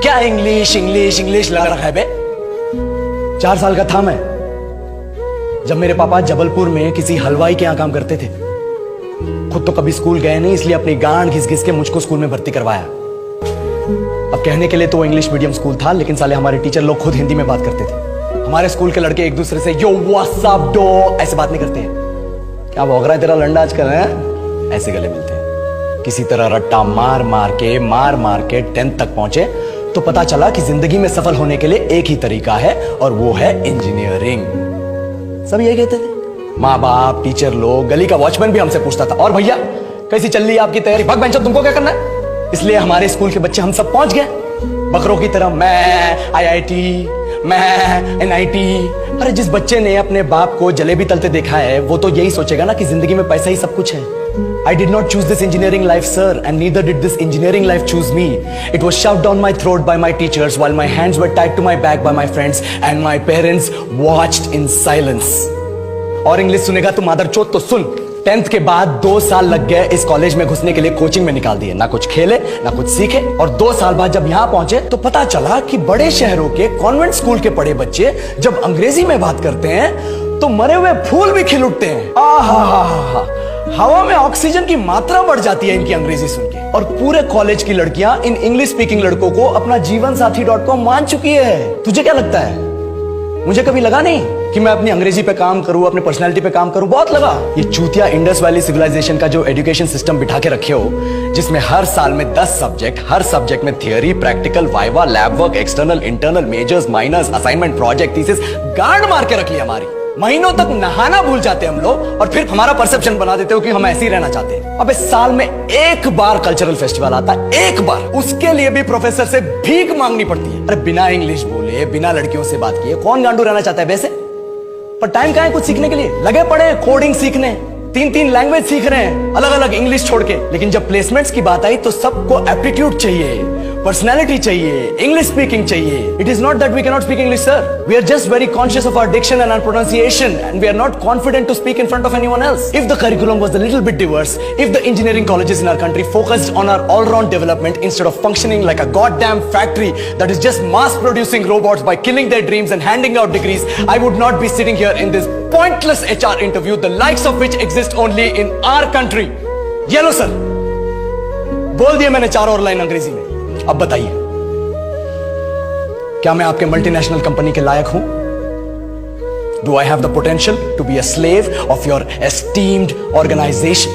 क्या English English English लगा रखा है बे? 4 साल का था मैं जब मेरे पापा जबलपुर में किसी हलवाई के यहां काम करते थे। खुद तो कभी स्कूल गए नहीं, इसलिए अपनी गांड घिस घिस के मुझको स्कूल में भर्ती करवाया। अब कहने के लिए तो वो इंग्लिश मीडियम स्कूल था, लेकिन साले हमारे टीचर लोग खुद हिंदी में बात करते थे। हमारे स्कूल के लड़के एक दूसरे से यो व्हाट्स अप डो ऐसे बात नहीं करते हैं। क्या भौंक रहा है तेरा लंडा आजकल है? ऐसे गले मिलते हैं। किसी तरह रट्टा मार मार के 10th तक पहुंचे तो पता चला कि जिंदगी में सफल होने के लिए एक ही तरीका है, और वो है इंजीनियरिंग। सब यही कहते थे, माँ बाप, टीचर लोग, गली का वॉचमैन भी हमसे पूछता था, और भैया कैसी चल रही है आपकी तैयारी? भग बेंचो, तुमको क्या करना है? इसलिए हमारे स्कूल के बच्चे हम सब पहुंच गए बकरों की तरह। मैं IIT, मैं NIT। अरे जिस बच्चे ने अपने बाप को जलेबी तलते देखा है वो तो यही सोचेगा ना कि जिंदगी में पैसा ही सब कुछ है। I did not choose this engineering life, sir, and neither did this engineering life choose me. It was shoved down my throat by my teachers while my hands were tied to my back by my friends and my parents watched in silence. और English सुनेगा तो मादरचोद तो सुन। 10th के बाद 2 साल लग गए इस कॉलेज में घुसने के लिए, कोचिंग में निकाल दिए। ना कुछ खेले ना कुछ सीखे, और 2 साल बाद जब यहां पहुंचे तो पता चला कि बड़े शहरों के कॉन्वेंट स्कूल के पढ़े बच्चे जब अंग्रेजी में बात करते हैं तो मरे हुए फूल भी खिल उठते हैं। आहा, हवा में ऑक्सीजन की मात्रा बढ़ जाती है इनकी अंग्रेजी सुन के। और पूरे कॉलेज की लड़कियां इन इंग्लिश स्पीकिंग लड़कों को अपना जीवन साथी .com मान चुकी है। तुझे क्या लगता है? मुझे कभी लगा नहीं कि मैं अपनी अंग्रेजी पे काम करूं, अपने पर्सनालिटी पे काम करूं। बहुत लगा। ये चूतिया इंडस वैली सिविलाइजेशन का जो एजुकेशन सिस्टम बिठा के रखे हो, जिसमें हर साल में 10 सब्जेक्ट, हर सब्जेक्ट में theory, practical, viva, lab work, external, internal, majors, minors, assignment, project, thesis, गांड मार के रखी हमारी। महीनों तक नहाना भूल जाते हम लोग, और फिर हमारा परसेप्शन बना देते हो कि हम ऐसे ही रहना चाहते हैं। अबे साल में एक बार कल्चरल फेस्टिवल आता है, एक बार, उसके लिए भी प्रोफेसर से भीख मांगनी पड़ती है। अरे बिना इंग्लिश बोले, बिना लड़कियों से बात किए कौन गांडू रहना चाहता है वैसे? पर टाइम कहां है कुछ सीखने के लिए? लगे पड़े कोडिंग सीखने, 3 लैंग्वेज सीख रहे हैं, अलग अलग इंग्लिश छोड़ के। लेकिन जब प्लेसमेंट्स की बात आई तो सबको एप्टीट्यूड चाहिए, पर्सनैलिटी चाहिए, इंग्लिश स्पीकिंग चाहिए। It is not that we can not speak English, sir. We are just very conscious of our diction and our pronunciation, and we are not confident to speak in front of anyone else. If the curriculum was a little bit diverse, if the engineering colleges in our country focused on our all round development instead of functioning like a goddamn factory that is just mass producing robots by killing their dreams and handing out degrees, I would not be sitting here in this pointless HR interview, the likes of which exist only in our country. ये लो sir, बोल दिया मैंने 4 और line अंग्रेजी में। अब बताइए, क्या मैं आपके मल्टीनेशनल कंपनी के लायक हूं? Do I have the potential to be a slave of your esteemed organization?